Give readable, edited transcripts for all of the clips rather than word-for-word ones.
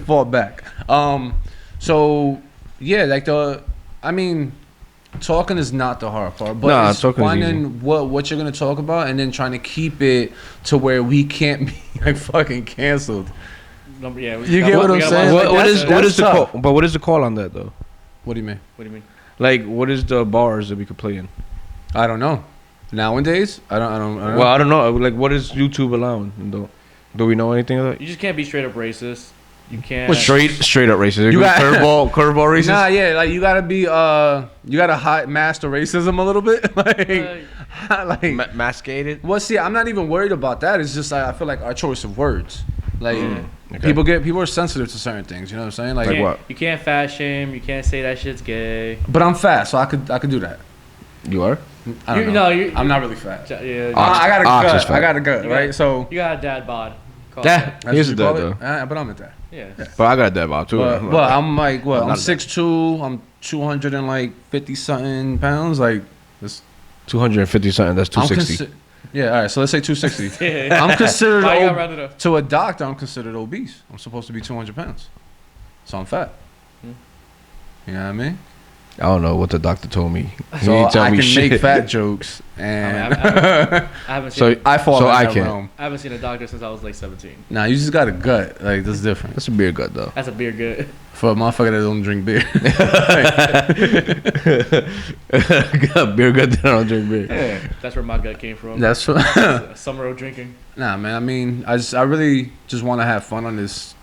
fought back. So yeah, like talking is not the hard part, but it's finding what you're gonna talk about and then trying to keep it to where we can't be like fucking canceled. Yeah, you get what I'm saying? What is the call? But what is the call on that though? What do you mean? What do you mean? Like, what is the bars that we could play in? I don't know. Nowadays, I don't know. Well, I don't know. Like, what is YouTube allowing? Do we know anything of that? You just can't be straight up racist. You can't. Straight up racist. You got curveball racist. Nah, yeah, like you gotta be you gotta master racism a little bit, like mascated. Well, see, I'm not even worried about that. It's just I feel like our choice of words, like okay. people are sensitive to certain things. You know what I'm saying? Like what? You can't fat shame. You can't say that shit's gay. But I'm fat, so I could do that. You are? I don't know. I'm not really fat. Yeah. I got a gut, right? So you got a dad bod. Dad. Here's a dad though. But I'm a dad. Yeah. But I got a dad bod too. But I'm like what? I'm 6'2". I'm 250 something pounds. Like this. 250 something. That's 260. Yeah. All right. So let's say 260. I'm considered to a doctor. I'm considered obese. I'm supposed to be 200 pounds. So I'm fat. You know what I mean? I don't know what the doctor told me. So I can make fat jokes, and I haven't seen. I fall in that realm. I haven't seen a doctor since I was like 17. Nah, you just got a gut. Like that's different. That's a beer gut though. That's a beer gut. For a motherfucker that don't drink beer. Beer gut that don't drink beer. Yeah, that's where my gut came from. That's summer of drinking. Nah, man. I mean, I really just want to have fun on this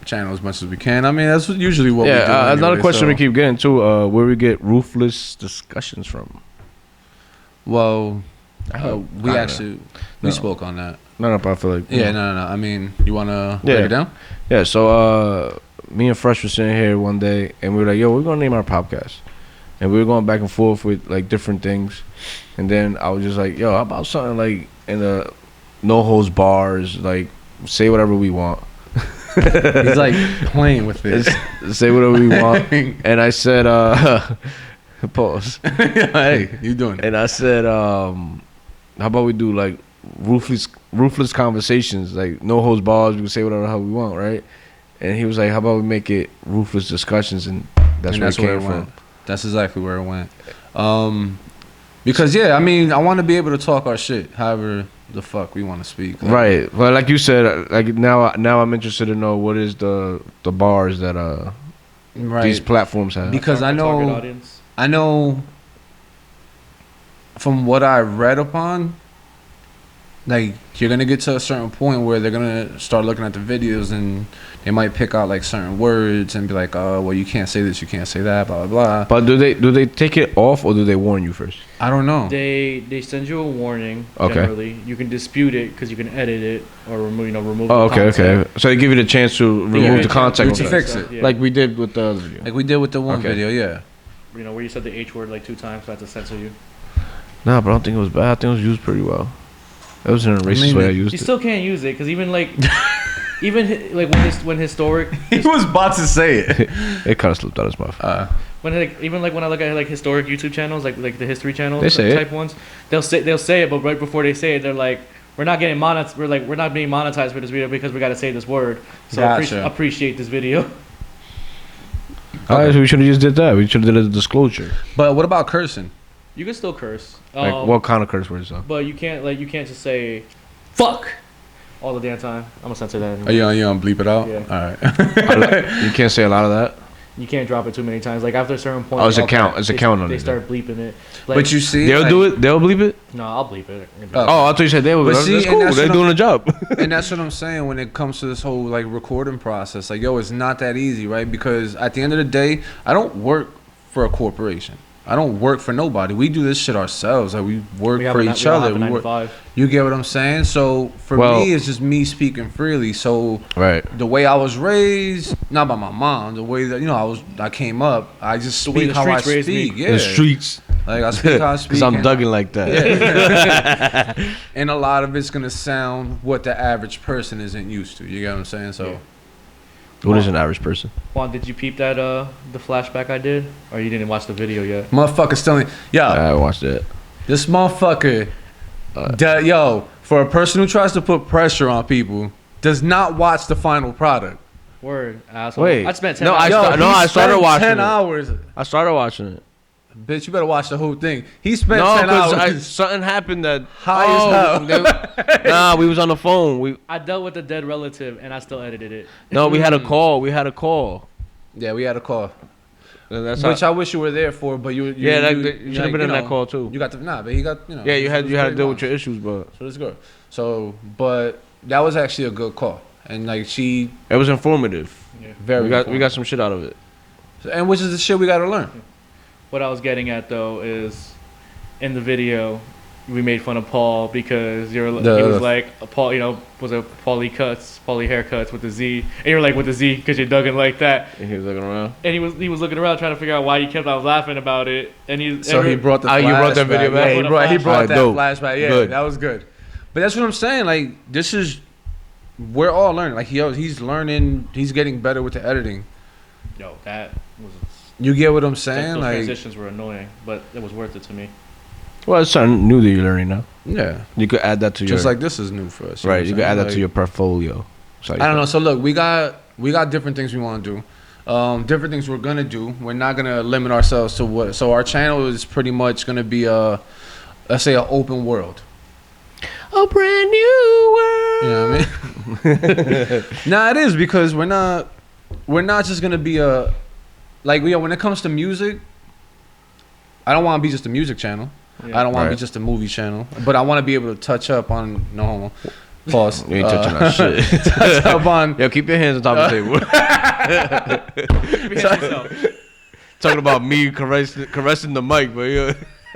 channel as much as we can. I mean, that's usually what we do. Yeah, another question we keep getting to, where we get Ruthless Discussions from. Well, we spoke on that. No, but I feel like... Yeah, no. I mean, you want to break it down? Yeah, so me and Fresh were sitting here one day, and we were like, yo, we're going to name our podcast. And we were going back and forth with, like, different things. And then I was just like, yo, how about something, like, in the no-holds bars, like, say whatever we want. He's like playing with it. Say whatever we want. And I said, pause. Hey, you doing it? And I said, how about we do like ruthless conversations, like no holds bars, we can say whatever the hell we want, right? And he was like, how about we make it Ruthless Discussions? And that's where it came from. That's exactly where it went. Because I mean, I want to be able to talk our shit however the fuck we want to speak. Like, right. Well, like you said, like now I'm interested to know what is the bars that these platforms have. Because I know from what I read upon, like you're gonna get to a certain point where they're gonna start looking at the videos and they might pick out like certain words and be like, oh, well, you can't say this, you can't say that, blah blah blah. But do they take it off or do they warn you first? I don't know. They send you a warning. Okay. Generally, you can dispute it because you can edit it or remove. Oh, okay, content. Okay. So they give you the chance to remove the content to fix it, like we did with the other video. Like we did with the one video, yeah. You know where you said the H word like 2 times, so I had to censor you. Nah, but I don't think it was bad. I think it was used pretty well. It was in a racist way I used it. You still can't use it because even like when historic. He was about to say it. It kind of slipped out his mouth. When when I look at like historic YouTube channels, like the history channels, they say type ones, they'll say it, but right before they say it, they're like, we're not getting monetized. We're not being monetized for this video because we got to say this word. So appreciate this video. Alright, so we should have just did that. We should have did a disclosure. But what about cursing? You can still curse. Like what kind of curse words though? But you can't just say fuck all the damn time. I'm gonna censor that. Anyway. Are you on bleep it out? Yeah. All right. You can't say a lot of that. You can't drop it too many times. Like after a certain point. Oh, it's a count. It's a count on it. They start bleeping it. Like, but you see, they'll do it. They'll bleep it. No, I'll bleep it. Oh, I thought you said they would. That's cool. They're doing a job. And that's what I'm saying when it comes to this whole like recording process. Like, yo, it's not that easy, right? Because at the end of the day, I don't work for a corporation. I don't work for nobody. We do this shit ourselves. Like we work for each other. You get what I'm saying? So for me, it's just me speaking freely. So the way I was raised, not by my mom, the way that I came up, I just speak how I speak. Yeah, the streets. Like I speak how I speak. Because I'm Duggan like that. Yeah. And a lot of it's gonna sound what the average person isn't used to. You get what I'm saying? So. Yeah. What is an average person? Juan, did you peep that the flashback I did, or you didn't watch the video yet? Motherfucker's telling, I watched it. This motherfucker, for a person who tries to put pressure on people, does not watch the final product. Word, asshole. Wait. I spent 10 No, hours. I started watching 10 it. hours. I started watching it. Bitch, you better watch the whole thing. He spent No, 10 hours. because something happened that High as hell. nah, we was on the phone. I dealt with a dead relative and I still edited it. No, we had a call. Yeah, we had a call. That's Which I wish you were there for, but you you should have been in that call too. You got but he got Yeah, you had to deal with your issues, but so it's good. So, but that was actually a good call, and like it was informative. Yeah. Very we got some shit out of it. And which is the shit we got to learn. What I was getting at though is, in the video, we made fun of Paul because he was like Paul, was a Paulie haircuts with the Z, and you're like with the Z because you're Duggan like that. And he was looking around. And he was looking around trying to figure out why he kept on laughing about it. And he brought the flashback. You brought that video back. Yeah, he brought that dope. flashback. Yeah, good. That was good. But that's what I'm saying. Like we're all learning. Like he's learning. He's getting better with the editing. Yo, that was. You get what I'm saying? Those like transitions were annoying, but it was worth it to me. Well, it's something new that you're learning now. Yeah, you could add that to just like this is new for us. Right, you could add that to your portfolio. I don't know. So look, we got different things we want to do. Different things we're gonna do. We're not gonna limit ourselves to what. So our channel is pretty much gonna be let's say an open world. A brand new world. You know what I mean? Nah, it is because we're not just gonna be when it comes to music, I don't want to be just a music channel. Yeah. I don't want to be just a movie channel. But I want to be able to touch up on no homo. Pause. You ain't touching that shit. Touch up on. Yo, keep your hands on top of the table. Talking about me caressing the mic, but yeah.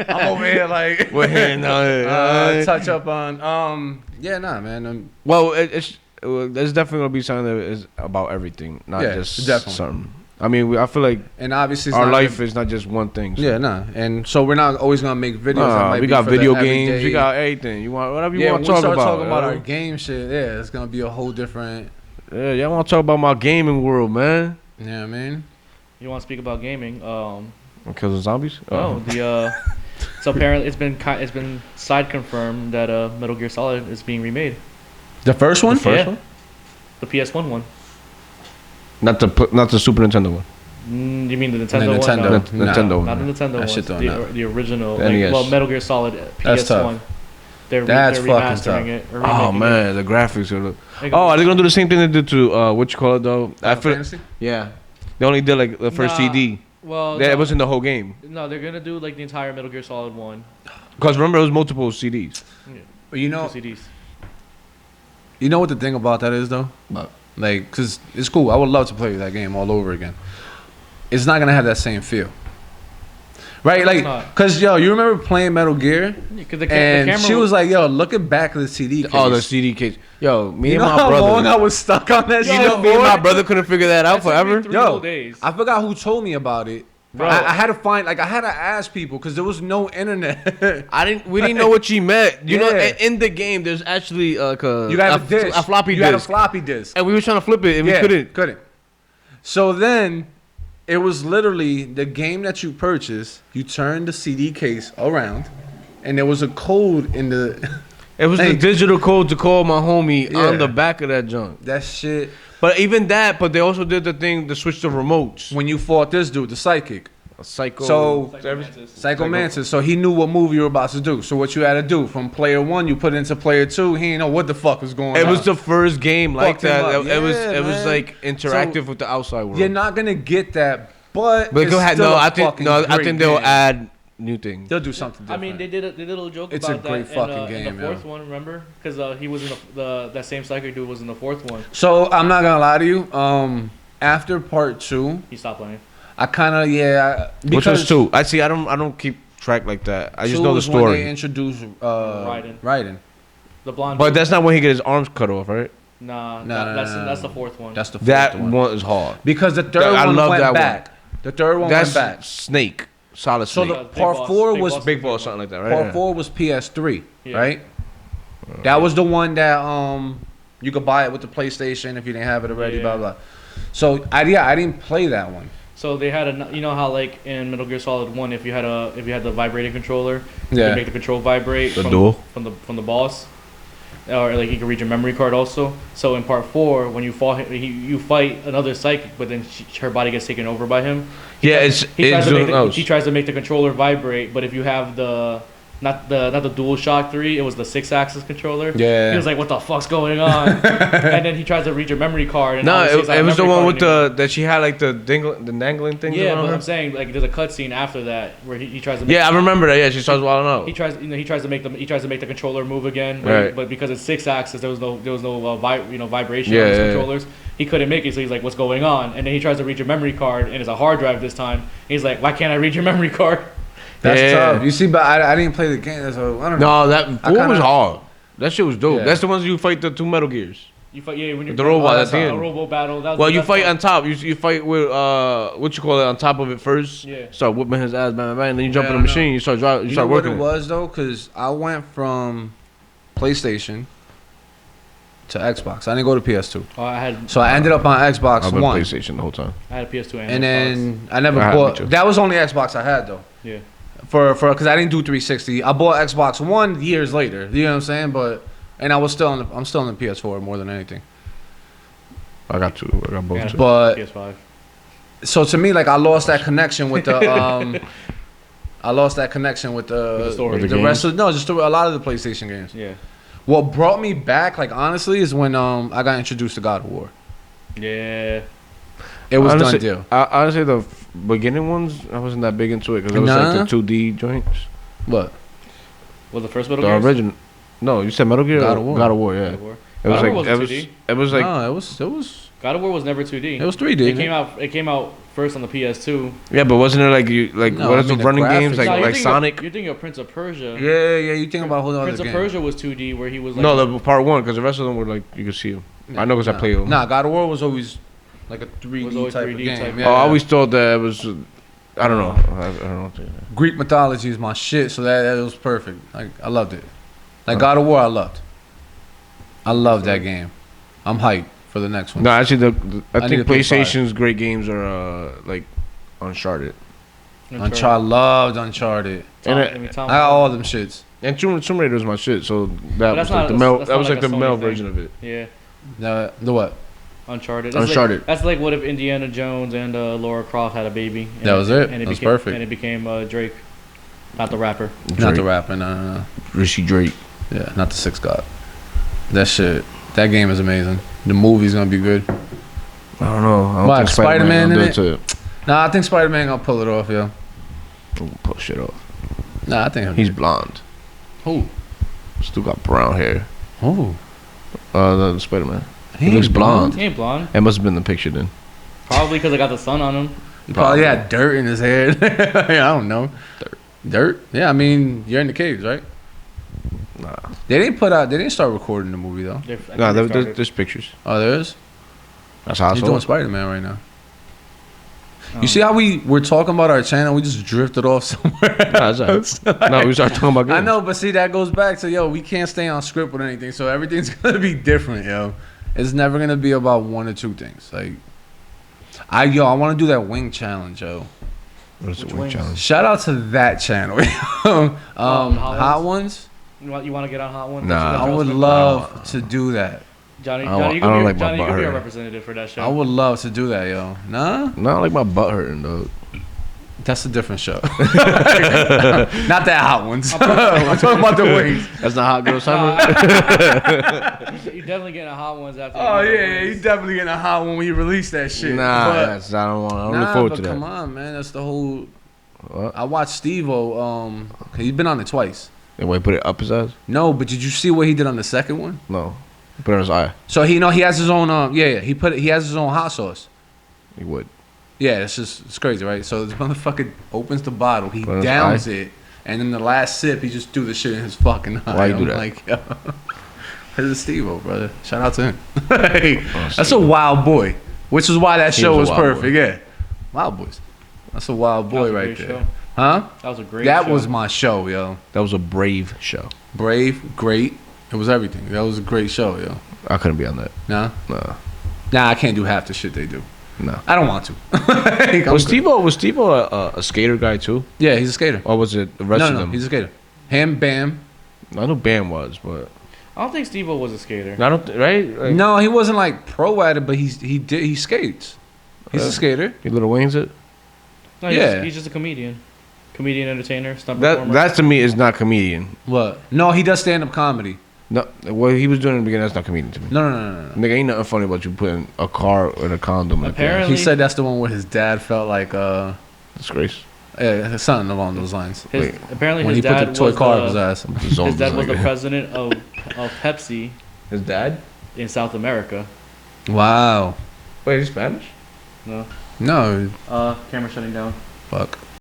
I'm over here like we're here now. Touch up on yeah, nah, man. Well, there's definitely gonna be something that is about everything, not just definitely. Something. I mean, I feel like, and obviously our life is not just one thing. So. Yeah, nah, and so we're not always gonna make videos. We got video games, we got everything. You want whatever you want to talk about. Yeah, when we start talking about our game shit, yeah, it's gonna be a whole different. Yeah, y'all want to talk about my gaming world, man? Yeah, I mean, you want to speak about gaming? Because of zombies? No, so apparently it's been side confirmed that Metal Gear Solid is being remade. The first one? The first one? The PS1 one. Not the Super Nintendo one. You mean the Nintendo one? Nintendo one. Not the Nintendo one. The original. Well, Metal Gear Solid PS1. They're remastering it. Oh man, the graphics are look. Are they gonna do the same thing they did to what you call it though? Fantasy? Yeah, they only did like the first CD. Well, it wasn't the whole game. No, they're gonna do like the entire Metal Gear Solid 1. Because remember, it was multiple CDs. Yeah. But you know, 2 CDs. You know what the thing about that is though? What? Like, cause it's cool. I would love to play that game all over again. It's not gonna have that same feel, right? Like, cause yo, you remember playing Metal Gear? The and she was like, "Yo, looking back at the CD case." Oh, the CD case. Yo, me and my how brother. long I was stuck on that shit. Me and my brother couldn't figure that out forever. Yo, days. I forgot who told me about it. Bro, I had to find, I had to ask people because there was no internet. We didn't know what she meant. You know, in the game, there's actually a floppy disk. You had a floppy disk, and we were trying to flip it, and we couldn't. So then, it was literally the game that you purchased. You turned the CD case around, and there was a code in the. It was the digital code to call my homie on the back of that junk. That shit. But even that, they also did the thing to switch the remotes. When you fought this dude, the psychic. Psycho Mantis. So he knew what move you were about to do. So what you had to do, from player 1, you put it into player 2. He didn't know what the fuck was going on. It was the first game like that. It was like interactive so with the outside world. You're not gonna get that, but go ahead. I think they'll add new things. They'll do something different. I mean, they did a little joke it's about that in the fourth one, remember? Because he was in that same psychic dude was in the fourth one. So I'm not gonna lie to you. After part 2, he stopped playing. I kind of Which was 2? I don't keep track like that. I just know the story. When they introduced Raiden. The blonde. But that's not when he get his arms cut off, right? That's the fourth one. That's the fourth that one. That one is hard because the third one went back. The third one went back. Snake. Solid Snake. So the part 4 was Big Boss, something like that, right? Part 4 was PS3, right? That was the one that you could buy it with the PlayStation if you didn't have it already. Blah blah. So I didn't play that one. So they had you know how like in Metal Gear Solid 1, if you had the vibrating controller, you could make the control vibrate from the boss. or like he can read your memory card also. So in part 4, when you fall, you fight another psychic, but then her body gets taken over by him. He tries to make the controller vibrate, but if you have the not the DualShock 3, it was the 6-axis controller. Yeah. He was like, "What the fuck's going on?" And then he tries to read your memory card. And it was the one with that she had like the dangling things. Yeah, but her? I'm saying like there's a cutscene after that where he tries to. I remember that. Yeah, she starts wilding out. He tries to make the controller move again. Right. But because it's 6-axis, there was no vibration on his controllers. He couldn't make it, so he's like, "What's going on?" And then he tries to read your memory card, and it's a hard drive this time. He's like, "Why can't I read your memory card?" That's tough. You see, but I didn't play the game, so I don't know. No, that 4 was hard. That shit was dope. Yeah. That's the ones you fight the 2 Metal Gears. You fight, when you're the robot at the end. A robot battle. Well, you fight on top. You fight with what you call it on top of it first. Yeah. Start whooping his ass, bang, bang, bang. And then you jump in the machine. You start driving. You start working. What it was though, because I went from PlayStation to Xbox. I didn't go to PS2. Oh, I ended up on Xbox I've been One. PlayStation the whole time. I had a PS2 and then I never bought. That was the only Xbox I had though. Yeah. Because I didn't do 360. I bought Xbox One years later. You know what I'm saying? And I'm still on the PS4 more than anything. I got both. Too. But PS5. So to me, like I lost that connection with the story. The rest of just a lot of the PlayStation games. Yeah. What brought me back, like honestly, is when I got introduced to God of War. Yeah. It was done deal. Honestly, the beginning ones, I wasn't that big into it because it was like the 2D joints. What? Was the first Metal Gear? The original. No, you said Metal Gear. God of War. God of War, yeah. God of War. It was God like of War was 2D. It was like no, it was. God of War was never 2D. It was 3D. It came out first on the PS2. Yeah, but wasn't it like No, what is the the running graphics- games like Sonic? You're thinking of Prince of Persia. Yeah. You think about whole other Prince of game. Persia was 2D where he was like. No, the part 1 because the rest of them were like you could see them. I know because I played them. Nah, God of War was always like a 3D type of game. Yeah, I always thought that it was. I don't know. I don't know. Greek mythology is my shit, so that was perfect. Like I loved it. Like God of War, I loved. I love that game. I'm hyped for the next one. No, actually, I think to PlayStation's great games are like Uncharted. I loved Uncharted. I got all them shits. And Tomb Raider was my shit, so that was like the male version of it. Yeah. The what? Uncharted. That's like what if Indiana Jones and Laura Croft had a baby. That was it. And it was perfect. And it became Drake, not the rapper. Not the rapper. No. Rishi Drake. Yeah, not the Sixth God. That shit. That game is amazing. The movie's gonna be good. I don't know. I don't think Spider-Man in it? Nah, I think Spider-Man gonna pull it off, yo. Pull shit off. Nah, I think he's blonde. Who? Still got brown hair. Who? The Spider-Man. He looks blonde. He ain't blonde. It must have been the picture then. Probably because I got the sun on him. He probably had dirt in his head. I don't know. Dirt? Yeah, I mean, you're in the caves, right? Nah. They didn't start recording the movie though. No, there's pictures. Oh, there is? That's how I saw You're doing it. Spider-Man right now. You see how we're talking about our channel? We just drifted off somewhere. No, we started talking about games. I know, but see, that goes back to, we can't stay on script with anything, so everything's going to be different, yo. It's never going to be about one or two things. Like, I want to do that wing challenge, yo. What is the wing challenge? Shout out to that channel. Hot Ones? You want to get on Hot Ones? Nah. I would love to do that. Johnny, I you don't like could my butt be a hurting. representative for that show. I would love to do that, yo. Nah? No, I don't like my butt hurting, though. That's a different show. Not that Hot Ones. I'm talking about the wings. That's not Hot Girl Summer? You definitely getting a Hot Ones after. Oh, yeah, you definitely getting a hot one when you release that shit. Nah, but, I don't look forward to that. Come on, man. That's the whole... What? I watched Steve-O. He's been on it twice. And wait, put it up his ass? No, but did you see what he did on the second one? No. Put it on his eye. So he has his own he has his own hot sauce. He would. Yeah, it's crazy, right? So this motherfucker opens the bottle, he downs it, and then the last sip he just threw the shit in his fucking eye. Why you do that? Like, yo, this is Steve-O, brother. Shout out to him. That's a wild boy, which is why that show was perfect. Boy. Yeah, Wild Boys. That's a wild boy right there. Show. Huh? That was a great. That show. was my show, yo. That was a brave show. Brave, great. It was everything. That was a great show, yo. I couldn't be on that. Nah? Nah, I can't do half the shit they do. No. I don't want to. Was Steve-O a skater guy too? Yeah, he's a skater. Or was it the rest of them? No, he's a skater. Him, Bam. I know Bam was, but... I don't think Steve-O was a skater. I don't right. Like, No, he wasn't like pro at it, but he skates. He's a skater. he little wings it. No, he's just a comedian, entertainer, stunt That performer. that to me is not comedian. What? No, he does stand up comedy. No, what he was doing in the beginning, that's not comedian to me. No. Nigga, ain't nothing funny about you putting a car in a condom. Apparently- He said that's the one where his dad felt like disgrace. yeah, something along those lines. Apparently When his he put dad the toy was car up his ass. his dad was the president of Pepsi His dad? in South America. Wow. Wait, he's Spanish? No. No. Camera shutting down. Fuck.